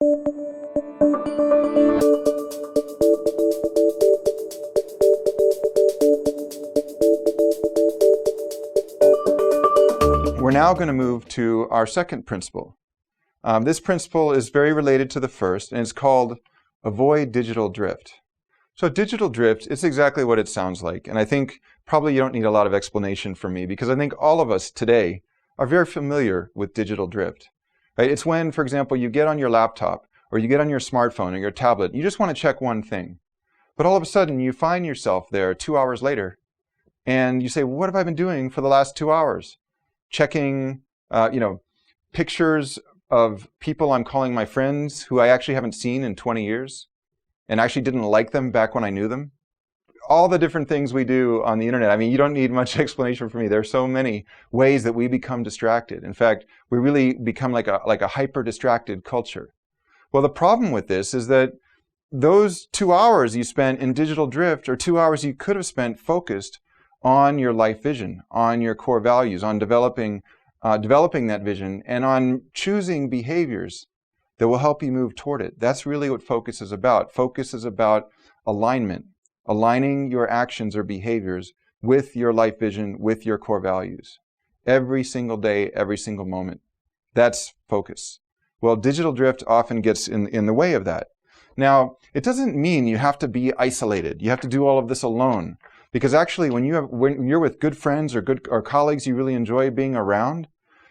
We're now going to move to our second principle. This principle is very related to the first, and it's called avoid digital drift. So digital drift is exactly what it sounds like, and I think probably you don't need a lot of explanation from me, because I think all of us today are very familiar with digital drift. Right? It's when, for example, you get on your laptop or you get on your smartphone or your tablet, you just want to check one thing. But all of a sudden you find yourself there 2 hours later and you say, well, what have I been doing for the last 2 hours? Checking pictures of people I'm calling my friends who I actually haven't seen in 20 years and actually didn't like them back when I knew them. All the different things we do on the internet. I mean, you don't need much explanation from me. There are so many ways that we become distracted. In fact, we really become like a hyper-distracted culture. Well, the problem with this is that those 2 hours you spent in digital drift are 2 hours you could have spent focused on your life vision, on your core values, on developing that vision, and on choosing behaviors that will help you move toward it. That's really what focus is about. Focus is about alignment. Aligning your actions or behaviors with your life vision, with your core values. Every single day, every single moment. That's focus. Well, digital drift often gets in the way of that. Now, it doesn't mean you have to be isolated. You have to do all of this alone. Because actually, when you're with good friends or colleagues you really enjoy being around,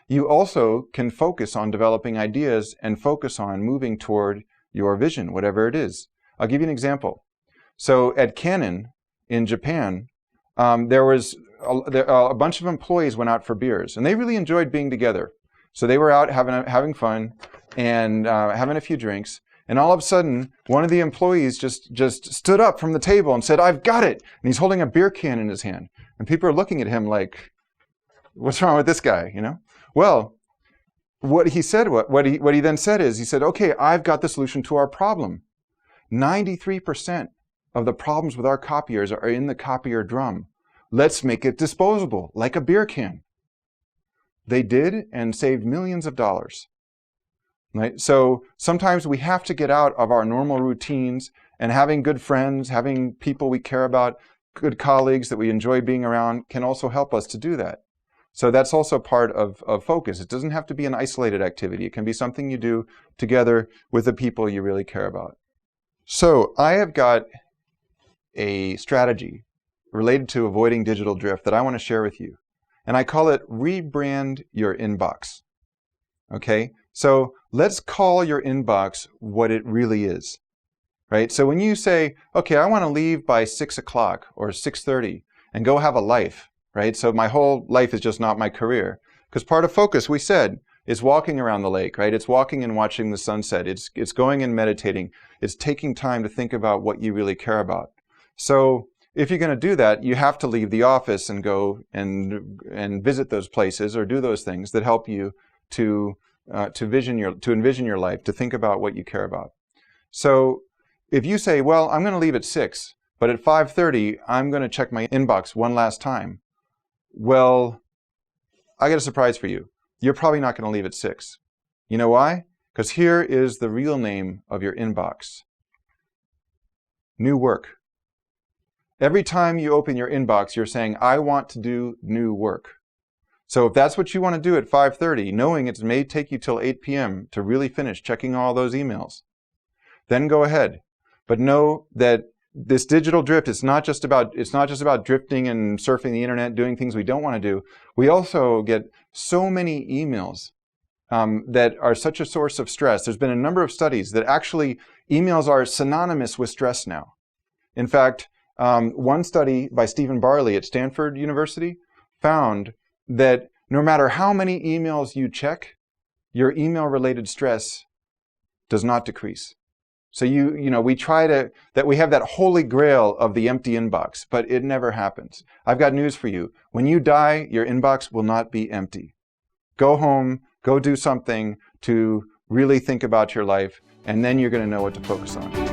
you also can focus on developing ideas and focus on moving toward your vision, whatever it is. I'll give you an example. So at Canon in Japan, there was a bunch of employees went out for beers, and they really enjoyed being together. So they were out having fun and having a few drinks, and all of a sudden, one of the employees just stood up from the table and said, "I've got it!" And he's holding a beer can in his hand, and people are looking at him like, "What's wrong with this guy?" Well, what he then said is, he said, "Okay, I've got the solution to our problem. 93% of the problems with our copiers are in the copier drum. Let's make it disposable, like a beer can." They did, and saved millions of dollars. Right? So sometimes we have to get out of our normal routines, and having good friends, having people we care about, good colleagues that we enjoy being around can also help us to do that. So that's also part of focus. It doesn't have to be an isolated activity. It can be something you do together with the people you really care about. So I have got a strategy related to avoiding digital drift that I want to share with you. And I call it rebrand your inbox. Okay? So let's call your inbox what it really is. Right? So when you say, okay, I want to leave by 6 o'clock or 6:30 and go have a life, right? So my whole life is just not my career. Because part of focus, we said, is walking around the lake, right? It's walking and watching the sunset. It's going and meditating. It's taking time to think about what you really care about. So if you're going to do that, you have to leave the office and go and visit those places or do those things that help you to envision your life, to think about what you care about. So if you say, well, I'm going to leave at 6, but at 5:30, I'm going to check my inbox one last time. Well, I got a surprise for you. You're probably not going to leave at 6. You know why? Because here is the real name of your inbox. New work. Every time you open your inbox, you're saying, I want to do new work. So if that's what you want to do at 5:30, knowing it may take you till 8 p.m. to really finish checking all those emails, then go ahead. But know that this digital drift is not just about drifting and surfing the internet, doing things we don't want to do. We also get so many emails that are such a source of stress. There's been a number of studies that actually emails are synonymous with stress now. In fact, one study by Stephen Barley at Stanford University found that no matter how many emails you check, your email-related stress does not decrease. So we have that holy grail of the empty inbox, but it never happens. I've got news for you. When you die, your inbox will not be empty. Go home, go do something to really think about your life, and then you're going to know what to focus on.